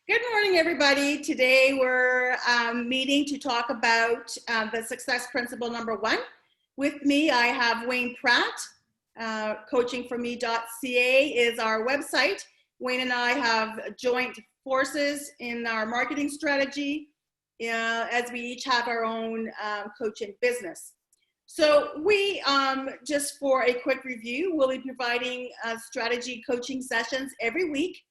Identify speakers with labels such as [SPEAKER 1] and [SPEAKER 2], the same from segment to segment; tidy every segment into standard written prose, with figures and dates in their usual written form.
[SPEAKER 1] Good morning, everybody. Today we're meeting to talk about the success principle number one. With me, I have Wayne Pratt. Coachingforme.ca is our website. Wayne and I have joint forces in our marketing strategy as we each have our own coaching business. So we, just for a quick review, will be providing strategy coaching sessions every week.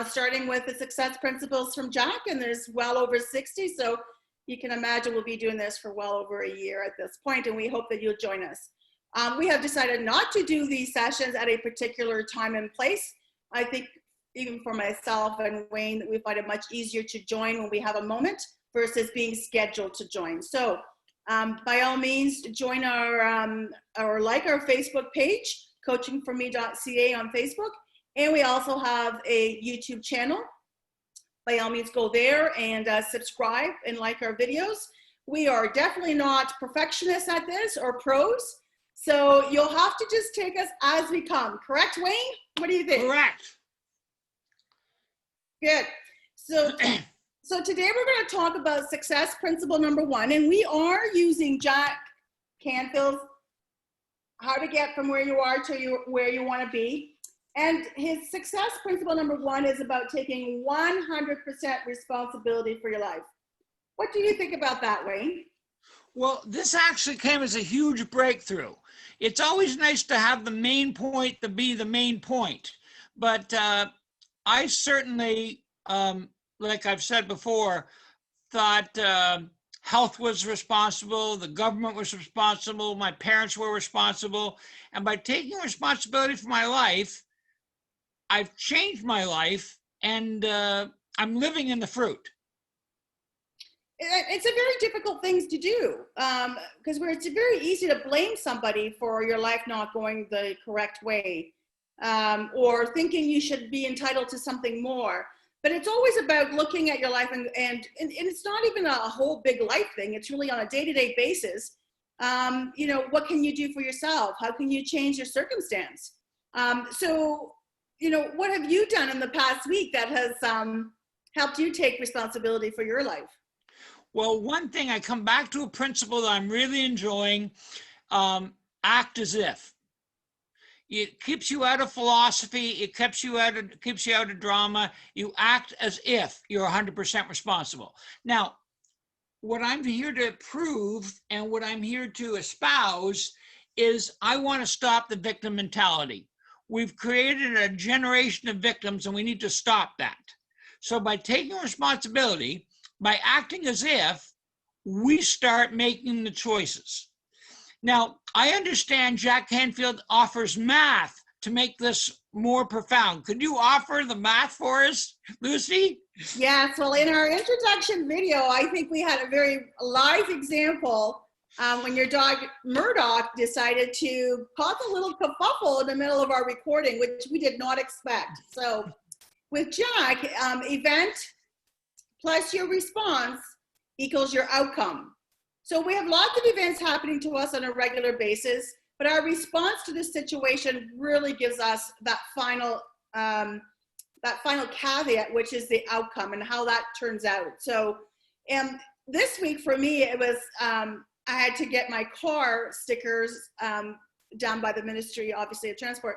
[SPEAKER 1] Starting with the success principles from Jack, and there's well over 60, so you can imagine we'll be doing this for well over a year at this point, and we hope that you'll join us. We have decided not to do these sessions at a particular time and place. I think even for myself and Wayne, that we find it much easier to join when we have a moment versus being scheduled to join. So by all means, join or like our Facebook page, coachingforme.ca on Facebook. And we also have a YouTube channel. By all means, go there and subscribe and like our videos. We are definitely not perfectionists at this or pros. So you'll have to just take us as we come. Correct, Wayne? What do you think?
[SPEAKER 2] Correct.
[SPEAKER 1] Good. So today we're going to talk about success principle number one. And we are using Jack Canfield's How to Get From Where You Are to Where You Want to Be. And his success principle number one is about taking 100% responsibility for your life. What do you think about that, Wayne?
[SPEAKER 2] Well, this actually came as a huge breakthrough. It's always nice to have the main point to be the main point. But I certainly, like I've said before, thought health was responsible, the government was responsible, my parents were responsible. And by taking responsibility for my life, I've changed my life, and I'm living in the fruit.
[SPEAKER 1] It's a very difficult thing to do because it's very easy to blame somebody for your life not going the correct way or thinking you should be entitled to something more. But it's always about looking at your life, and it's not even a whole big life thing. It's really on a day-to-day basis. What can you do for yourself? How can you change your circumstance? What have you done in the past week that has helped you take responsibility for your life?
[SPEAKER 2] Well, one thing, I come back to a principle that I'm really enjoying, act as if. It keeps you out of philosophy, it keeps you out of drama. You act as if you're 100% responsible. Now, what I'm here to prove and what I'm here to espouse is I want to stop the victim mentality. We've created a generation of victims, and we need to stop that. So by taking responsibility, by acting as if, we start making the choices. Now, I understand Jack Canfield offers math to make this more profound. Could you offer the math for us, Lucy?
[SPEAKER 1] Yes, well, in our introduction video, I think we had a very live example when your dog Murdoch decided to cause a little kerfuffle in the middle of our recording, which we did not expect. So with Jack, event plus your response equals your outcome. So we have lots of events happening to us on a regular basis, but our response to this situation really gives us that final caveat, which is the outcome and how that turns out. So this week for me, it was, I had to get my car stickers done by the Ministry, obviously, of Transport.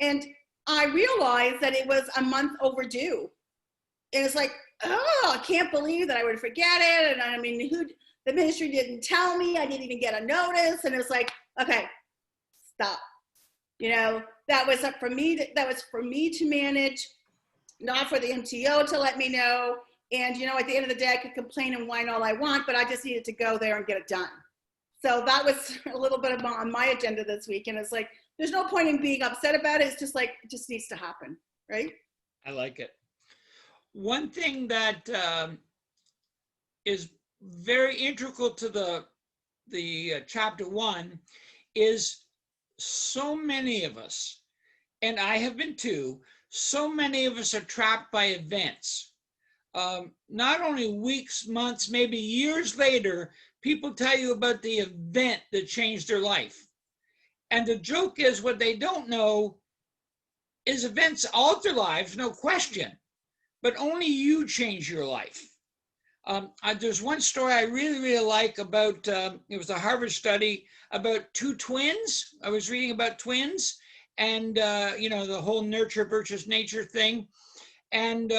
[SPEAKER 1] And I realized that it was a month overdue. And it's like, oh, I can't believe that I would forget it. And I mean, the ministry didn't tell me. I didn't even get a notice. And it's like, okay, stop. That was up for me. That was for me to manage, not for the MTO to let me know. And, at the end of the day, I could complain and whine all I want, but I just needed to go there and get it done. So that was a little bit on my agenda this week. And it's like, there's no point in being upset about it. It's just like, it just needs to happen, right?
[SPEAKER 2] I like it. One thing that is very integral to the chapter one is so many of us, and I have been too, so many of us are trapped by events. Not only weeks, months, maybe years later, people tell you about the event that changed their life. And the joke is, what they don't know is events alter lives, no question. but only you change your life. There's one story I really, really like about, it was a Harvard study about two twins. I was reading about twins and, the whole nurture versus nature thing. And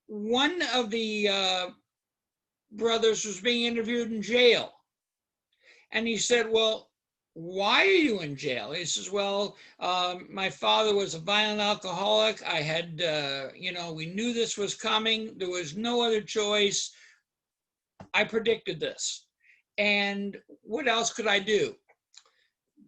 [SPEAKER 2] one of the brothers was being interviewed in jail. And he said, well, why are you in jail? He says, well, my father was a violent alcoholic. I had, we knew this was coming. There was no other choice. I predicted this. And what else could I do?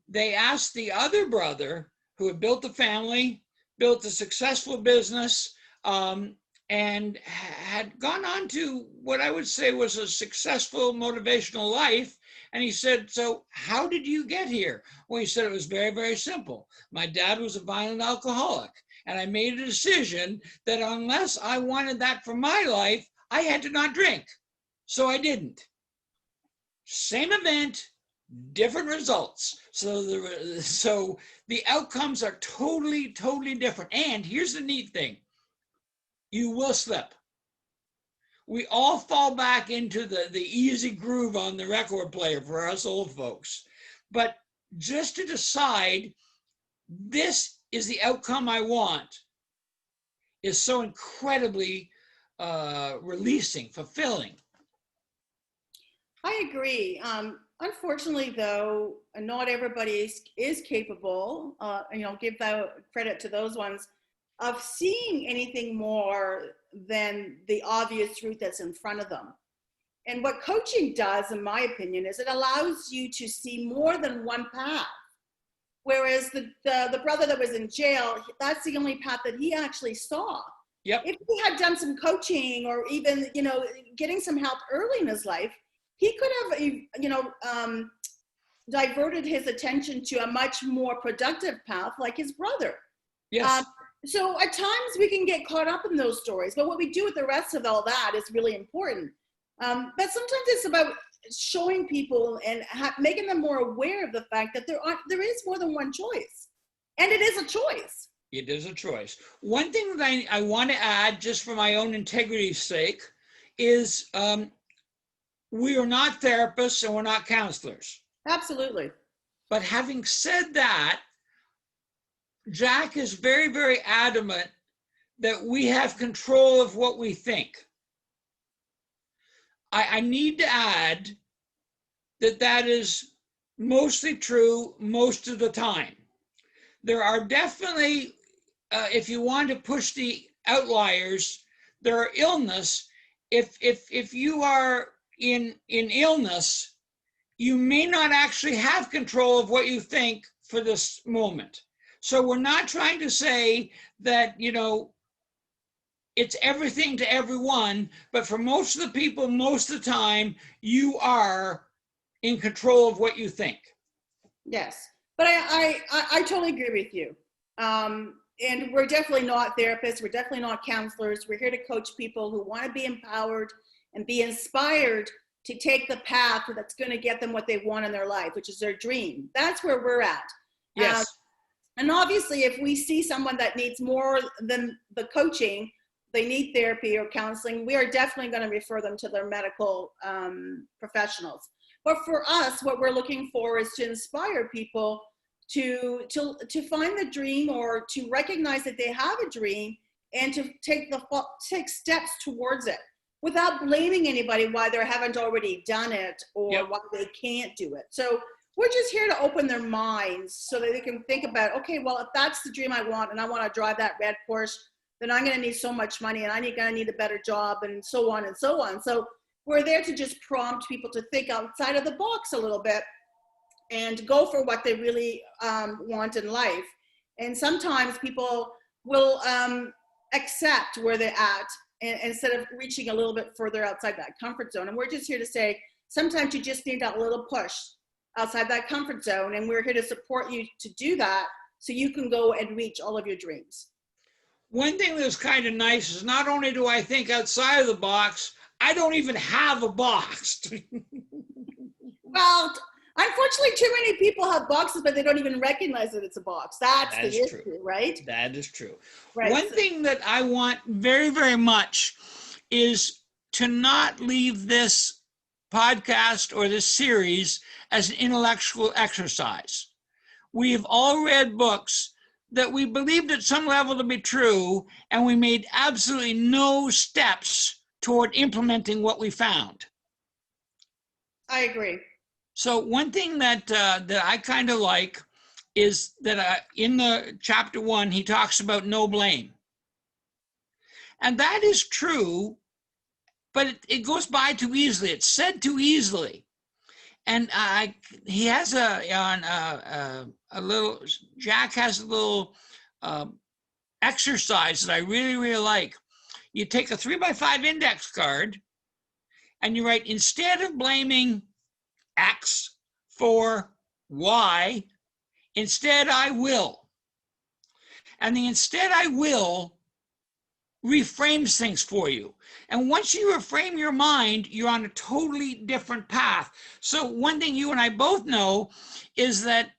[SPEAKER 2] They asked the other brother who had built a family, built a successful business, and had gone on to what I would say was a successful motivational life. And he said, so how did you get here? Well, he said it was very, very simple. My dad was a violent alcoholic, and I made a decision that unless I wanted that for my life, I had to not drink. So I didn't. Same event, different results. So the outcomes are totally, totally different. And here's the neat thing. You will slip. We all fall back into the easy groove on the record player for us old folks. But just to decide this is the outcome I want is so incredibly releasing, fulfilling.
[SPEAKER 1] I agree. Unfortunately, though, not everybody is capable, give that credit to those ones, of seeing anything more than the obvious route that's in front of them. And what coaching does, in my opinion, is it allows you to see more than one path. Whereas the brother that was in jail, that's the only path that he actually saw.
[SPEAKER 2] Yep.
[SPEAKER 1] If he had done some coaching or even, getting some help early in his life, he could have, diverted his attention to a much more productive path like his brother.
[SPEAKER 2] Yes.
[SPEAKER 1] So at times we can get caught up in those stories, but what we do with the rest of all that is really important. But sometimes it's about showing people and making them more aware of the fact that there is more than one choice. And it is a choice.
[SPEAKER 2] It is a choice. One thing that I want to add, just for my own integrity's sake, is we are not therapists and we're not counselors.
[SPEAKER 1] Absolutely.
[SPEAKER 2] But having said that, Jack is very, very adamant that we have control of what we think. I need to add that is mostly true most of the time. There are definitely, if you want to push the outliers, there are illness. If you are in illness, you may not actually have control of what you think for this moment. So we're not trying to say that, it's everything to everyone, but for most of the people, most of the time, you are in control of what you think.
[SPEAKER 1] Yes, but I totally agree with you. And we're definitely not therapists. We're definitely not counselors. We're here to coach people who want to be empowered and be inspired to take the path that's going to get them what they want in their life, which is their dream. That's where we're at.
[SPEAKER 2] Yes.
[SPEAKER 1] And obviously, if we see someone that needs more than the coaching, they need therapy or counseling, we are definitely going to refer them to their medical professionals. But for us, what we're looking for is to inspire people to find the dream or to recognize that they have a dream and to take steps towards it without blaming anybody why they haven't already done it or
[SPEAKER 2] Yep.
[SPEAKER 1] why they can't do it. So we're just here to open their minds so that they can think about, okay, well, if that's the dream I want and I want to drive that red Porsche, then I'm going to need so much money and I'm going to need a better job and so on and so on. So we're there to just prompt people to think outside of the box a little bit and go for what they really want in life. And sometimes people will accept where they're at instead of reaching a little bit further outside that comfort zone. And we're just here to say, sometimes you just need that little push outside that comfort zone. And we're here to support you to do that so you can go and reach all of your dreams.
[SPEAKER 2] One thing that's kind of nice is not only do I think outside of the box, I don't even have a box.
[SPEAKER 1] Well, Unfortunately, too many people have boxes, but they don't even recognize that it's a box. That's
[SPEAKER 2] That
[SPEAKER 1] the
[SPEAKER 2] is
[SPEAKER 1] issue,
[SPEAKER 2] true.
[SPEAKER 1] right?
[SPEAKER 2] That is true.
[SPEAKER 1] Right.
[SPEAKER 2] One thing that I want very, very much is to not leave this podcast or this series as an intellectual exercise. We've all read books that we believed at some level to be true, and we made absolutely no steps toward implementing what we found.
[SPEAKER 1] I agree.
[SPEAKER 2] So one thing that I kind of like is that in the chapter 1, he talks about no blame. And that is true, but it goes by too easily. It's said too easily. And he has a little, Jack has a little exercise that I really, really like. You take a 3x5 index card and you write, instead of blaming X for Y, instead I will. And the instead I will reframes things for you. And once you reframe your mind, you're on a totally different path. So one thing you and I both know is that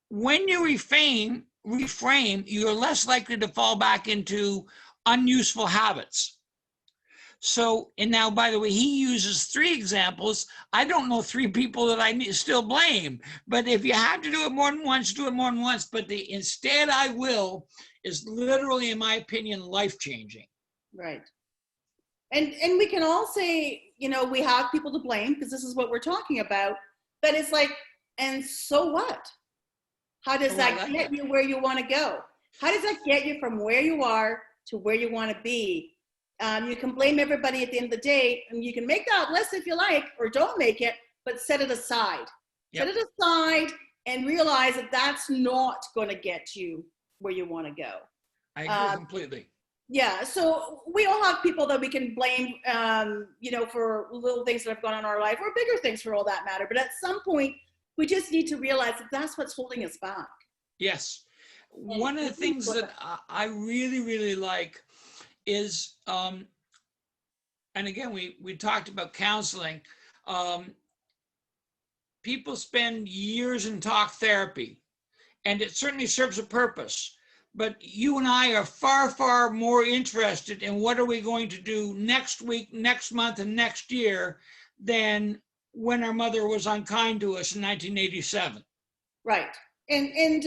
[SPEAKER 2] when you reframe, you're less likely to fall back into unuseful habits. So, and now, by the way, he uses 3 examples. I don't know 3 people that I still blame, but if you have to do it more than once, do it more than once. But the instead I will is literally, in my opinion, life-changing.
[SPEAKER 1] Right. And we can all say, you know, we have people to blame because this is what we're talking about, but it's like, and so what? How does that get you where you want to go? How does that get you from where you are to where you want to be? You can blame everybody at the end of the day, and you can make that list if you like, or don't make it, but set it aside. Yep. Set it aside and realize that that's not going to get you where you want to go.
[SPEAKER 2] I agree completely.
[SPEAKER 1] Yeah, so we all have people that we can blame, you know, for little things that have gone on in our life, or bigger things for all that matter. But at some point, we just need to realize that that's what's holding us back.
[SPEAKER 2] Yes. One of the things that I really, really like is, and again, we talked about counseling. People spend years in talk therapy, and it certainly serves a purpose. But you and I are far, far more interested in what are we going to do next week, next month, and next year than when our mother was unkind to us in 1987.
[SPEAKER 1] Right. And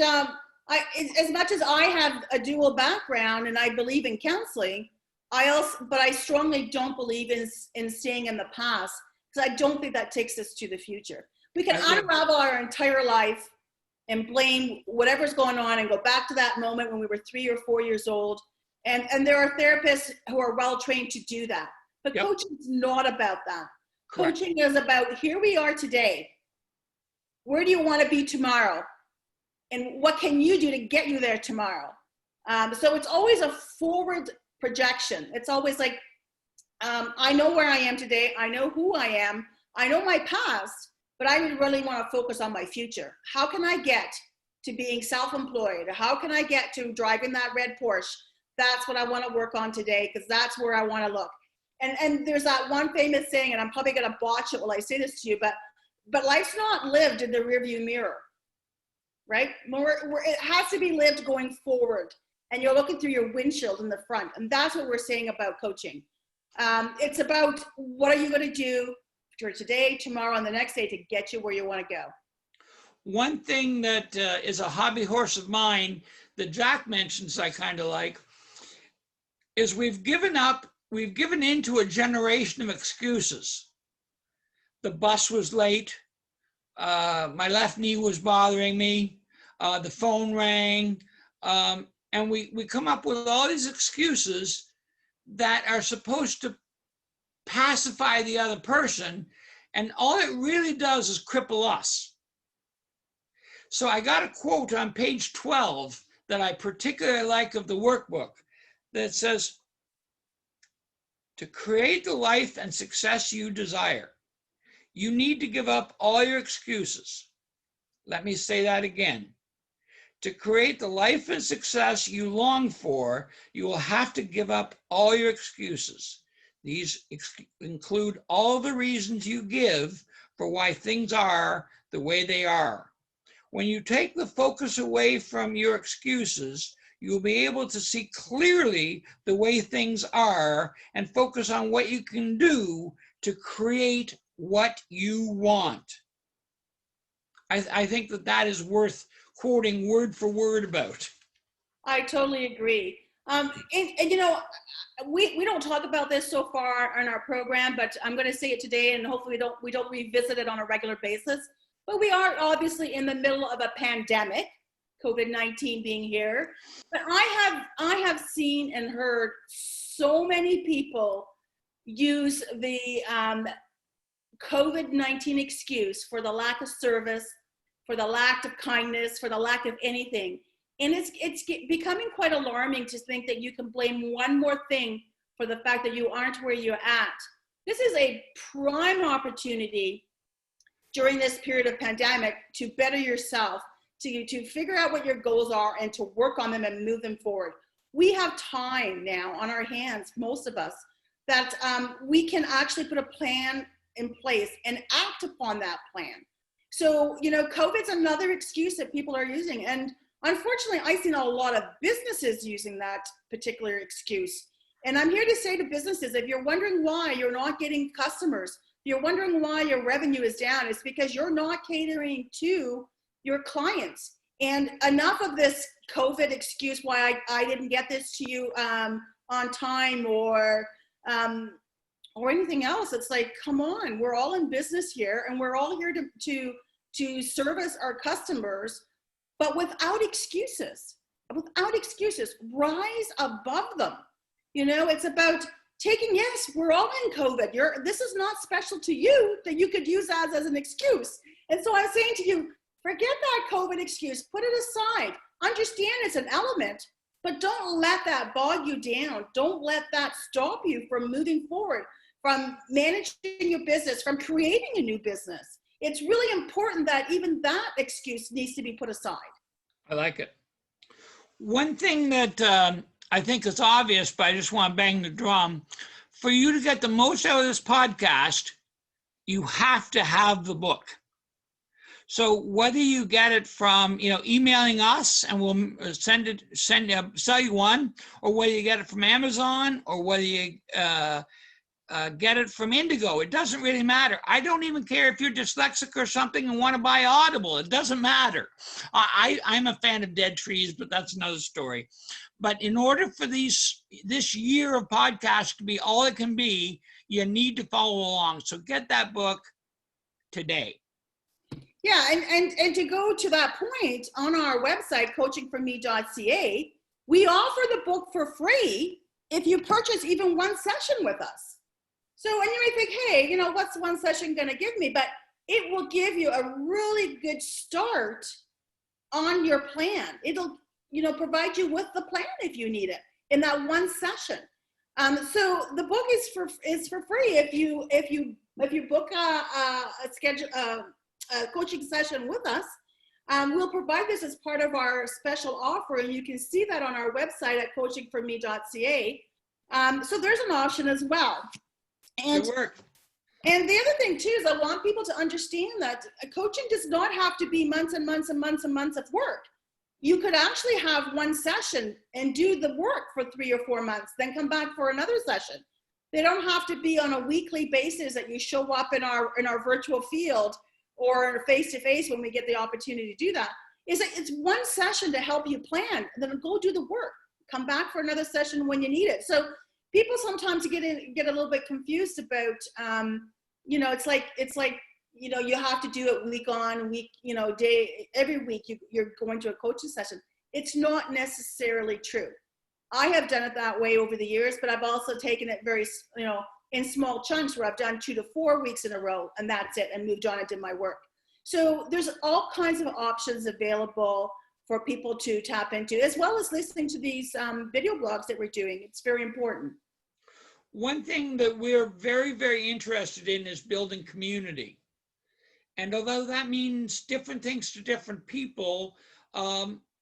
[SPEAKER 1] as much as I have a dual background and I believe in counseling, but I strongly don't believe in staying in the past, because I don't think that takes us to the future. We can unravel our entire life and blame whatever's going on and go back to that moment when we were 3 or 4 years old. And there are therapists who are well trained to do that. But coaching is not about that.
[SPEAKER 2] Correct.
[SPEAKER 1] Coaching is about, here we are today. Where do you want to be tomorrow? And what can you do to get you there tomorrow? So it's always a forward projection. It's always like, I know where I am today. I know who I am. I know my past. But I really want to focus on my future. How can I get to being self-employed? How can I get to driving that red Porsche? That's what I want to work on today, because that's where I want to look. And there's that one famous saying, and I'm probably going to botch it while I say this to you, but life's not lived in the rearview mirror, right? It has to be lived going forward, and you're looking through your windshield in the front. And that's what we're saying about coaching. It's about, what are you going to do for today, tomorrow, and the next day to get you where you want to go.
[SPEAKER 2] One thing that is a hobby horse of mine that Jack mentions I kind of like is we've given into a generation of excuses. The bus was late, my left knee was bothering me, the phone rang, and we come up with all these excuses that are supposed to pacify the other person, and all it really does is cripple us. So I got a quote on page 12 that I particularly like of the workbook that says, to create the life and success you desire, you need to give up all your excuses. Let me say that again. To create the life and success you long for, you will have to give up all your excuses. These include all the reasons you give for why things are the way they are. When you take the focus away from your excuses, you'll be able to see clearly the way things are and focus on what you can do to create what you want. I think that is worth quoting word for word about.
[SPEAKER 1] I totally agree. And you know, we don't talk about this so far in our program, but I'm going to say it today, and hopefully we don't revisit it on a regular basis. But we are obviously in the middle of a pandemic, COVID-19 being here. But I have seen and heard so many people use the COVID-19 excuse for the lack of service, for the lack of kindness, for the lack of anything. And it's becoming quite alarming to think that you can blame one more thing for the fact that you aren't where you're at. This is a prime opportunity during this period of pandemic to better yourself, to figure out what your goals are and to work on them and move them forward. We have time now on our hands, most of us, that we can actually put a plan in place and act upon that plan. So, you know, COVID's another excuse that people are using. And unfortunately, I've seen a lot of businesses using that particular excuse. And I'm here to say to businesses, if you're wondering why you're not getting customers, if you're wondering why your revenue is down, it's because you're not catering to your clients. And enough of this COVID excuse why I didn't get this to you on time or anything else. It's like, come on, we're all in business here and we're all here to service our customers, but without excuses, rise above them. You know, it's about taking, yes, we're all in COVID. This is not special to you that you could use as an excuse. And so I'm saying to you, forget that COVID excuse, put it aside. Understand it's an element, but don't let that bog you down. Don't let that stop you from moving forward, from managing your business, from creating a new business. It's really important that even that excuse needs to be put aside.
[SPEAKER 2] I like it. One thing that I think is obvious, but I just want to bang the drum, for you to get the most out of this podcast, you have to have the book. So whether you get it from, you know, emailing us and we'll sell you one, or whether you get it from Amazon, or whether you get it from Indigo, it doesn't really matter. I don't even care if you're dyslexic or something and want to buy Audible. It doesn't matter. I'm a fan of Dead Trees, but that's another story. But in order for this year of podcasts to be all it can be, you need to follow along. So get that book today.
[SPEAKER 1] Yeah, and to go to that point, on our website, coachingforme.ca, we offer the book for free if you purchase even one session with us. So, and you may think, hey, you know, what's one session going to give me? But it will give you a really good start on your plan. It'll, you know, provide you with the plan if you need it in that one session. So the book is for free if you book a coaching session with us. We'll provide this as part of our special offer, and you can see that on our website at coachingforme.ca. So there's an option as well. And
[SPEAKER 2] good work.
[SPEAKER 1] And the other thing too is I want people to understand that coaching does not have to be months and months and months and months of work. You could actually have one session and do the work for 3 or 4 months, then come back for another session. They don't have to be on a weekly basis that you show up in our virtual field or face-to-face when we get the opportunity to do that. It's one session to help you plan, and then go do the work. Come back for another session when you need it. So people sometimes get a little bit confused about, you know, it's like, you know, you have to do it week on week, you know, day, every week you're going to a coaching session. It's not necessarily true. I have done it that way over the years, but I've also taken it very, you know, in small chunks where I've done 2 to 4 weeks in a row and that's it, and moved on and did my work. So there's all kinds of options available for people to tap into, as well as listening to these video blogs that we're doing. It's very important.
[SPEAKER 2] One thing that we're very, very interested in is building community. And although that means different things to different people,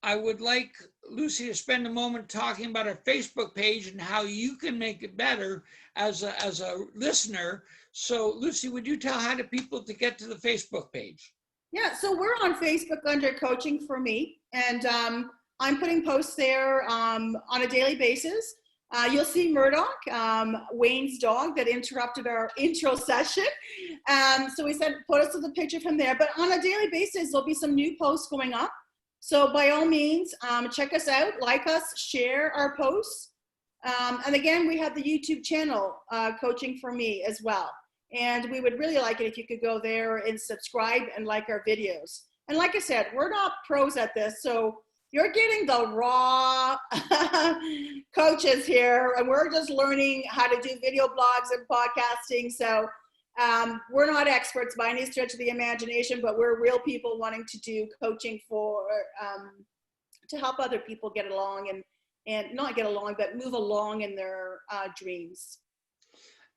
[SPEAKER 2] I would like Lucy to spend a moment talking about our Facebook page and how you can make it better as a listener. So Lucy, would you tell how to people to get to the Facebook page?
[SPEAKER 1] Yeah, so we're on Facebook under Coaching for Me, and I'm putting posts there on a daily basis. You'll see Murdoch, Wayne's dog that interrupted our intro session. So we said, put us to the picture from there. But on a daily basis, there'll be some new posts going up. So by all means, check us out, like us, share our posts. And again, we have the YouTube channel, Coaching for Me as well. And we would really like it if you could go there and subscribe and like our videos. And like I said, we're not pros at this, so you're getting the raw coaches here, and we're just learning how to do video blogs and podcasting. So we're not experts by any stretch of the imagination, but we're real people wanting to do coaching for to help other people get along and not get along, but move along in their dreams.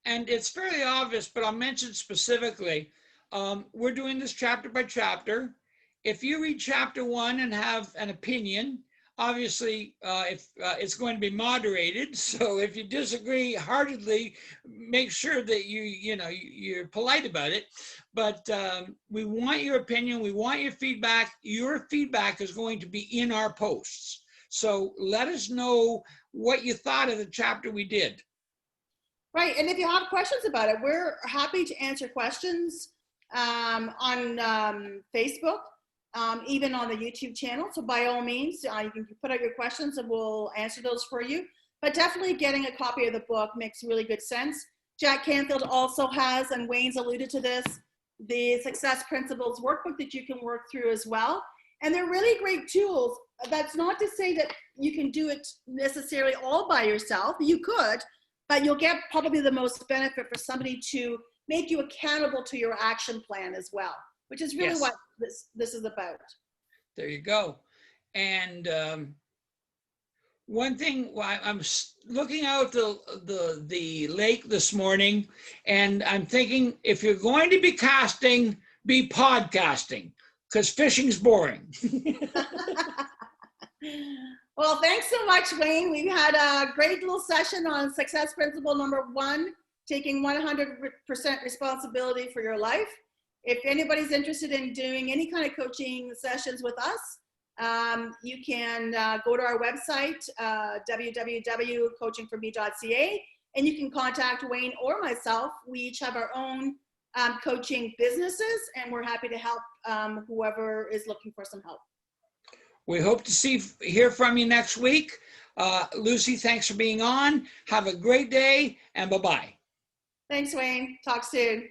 [SPEAKER 2] And it's fairly obvious, but I'll mention specifically, we're doing this chapter by chapter. If you read chapter 1 and have an opinion, obviously if it's going to be moderated. So if you disagree heartedly, make sure that you're polite about it. But we want your opinion. We want your feedback. Your feedback is going to be in our posts. So let us know what you thought of the chapter we did.
[SPEAKER 1] Right, and if you have questions about it, we're happy to answer questions on Facebook, even on the YouTube channel. So by all means, you can put out your questions and we'll answer those for you. But definitely getting a copy of the book makes really good sense. Jack Canfield also has, and Wayne's alluded to this, the Success Principles workbook that you can work through as well. And they're really great tools. That's not to say that you can do it necessarily all by yourself. You could, but you'll get probably the most benefit for somebody to make you accountable to your action plan as well, which is really what this is about.
[SPEAKER 2] There you go. And one thing, I'm looking out the lake this morning, and I'm thinking, if you're going to be casting, be podcasting, because fishing's boring.
[SPEAKER 1] Well, thanks so much, Wayne. We've had a great little session on success principle number 1, taking 100% responsibility for your life. If anybody's interested in doing any kind of coaching sessions with us, you can go to our website, www.coachingforme.ca, and you can contact Wayne or myself. We each have our own coaching businesses, and we're happy to help whoever is looking for some help.
[SPEAKER 2] We hope to hear from you next week. Lucy, thanks for being on. Have a great day, and bye-bye.
[SPEAKER 1] Thanks, Wayne. Talk soon.